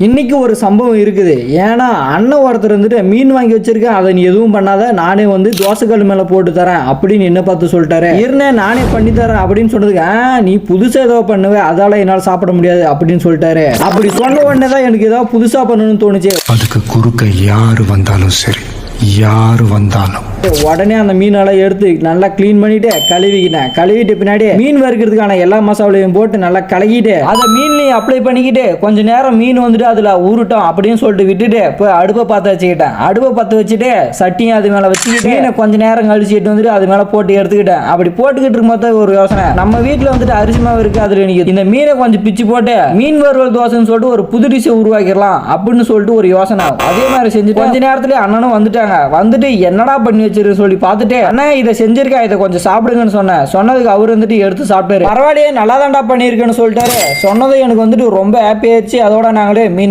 இன்னைக்கு ஒரு சம்பவம் இருக்குது. ஏன்னா அண்ணன் ஒருத்தர் வந்துட்டு மீன் வாங்கி வச்சிருக்கேன், அதை நீ எதுவும் பண்ணாத, நானே வந்து தோசைக்கல் மேல போட்டு தரேன் அப்படின்னு என்ன பார்த்து சொல்லிட்டாரு. இருனே நானே பண்ணி தரேன் அப்படின்னு சொன்னதுக்கு நீ புதுசா ஏதோ பண்ணுவ, அதால என்னால் சாப்பிட முடியாது அப்படின்னு சொல்லிட்டாரு. அப்படி சொன்ன உடனே தான் எனக்கு ஏதாவது புதுசா பண்ணணும்னு தோணுச்சு. அதுக்கு குறுக்க யாரு வந்தாலும் சரி, யாரு வந்தாலும் உடனே அந்த மீனெல்லாம் எடுத்து நல்லா கிளீன் பண்ணிட்டு கழுவிட்டு பின்னாடி மீன் வறுக்கிறதுக்கான எல்லா மசாலையும் போட்டு நல்லா கலக்கிட்டு அதை மீன்லையும் அப்ளை பண்ணிக்கிட்டு கொஞ்ச நேரம் மீன் வந்துட்டு அதுல ஊருட்டோம் அப்படின்னு சொல்லிட்டு விட்டுட்டு இப்போ அடுப்பை பற்ற வச்சுக்கிட்டேன். அடுப்பை பற்ற வச்சுட்டு சட்டியும் அது மேல வச்சுக்கிட்டு மீனை கொஞ்ச நேரம் கழிச்சுட்டு வந்துட்டு அது மேல போட்டு எடுத்துக்கிட்டேன். அப்படி போட்டுக்கிட்டு இருக்கும்போது ஒரு யோசனை, நம்ம வீட்டுல வந்துட்டு அரிசி மாவு இருக்கு, அதுல எனக்கு இந்த மீனை கொஞ்சம் பிச்சு போட்டு மீன் வறுவல் தோசைன்னு சொல்லிட்டு ஒரு புது டிஷ்ஷை உருவாக்கிடலாம் அப்படின்னு சொல்லிட்டு ஒரு யோசனை. அதே மாதிரி செஞ்சு கொஞ்ச நேரத்துல அண்ணனும் வந்துட்டாங்க. வந்துட்டு என்னடா பண்ணி சொல்லி பார்த்துட்டு அண்ணா இதை செஞ்சிருக்கா, இதை கொஞ்சம் சாப்பிடுங்கன்னு சொன்னதுக்கு அவர் வந்துட்டு எடுத்து சாப்பிட்டாரு. பரவாயில்லையே நல்லா தான்டா பண்ணியிருக்கேன்னு சொல்லிட்டாரு. சொன்னது எனக்கு வந்துட்டு ரொம்ப ஹாப்பி ஆயிடுச்சு. அதோட நாங்களே மீன்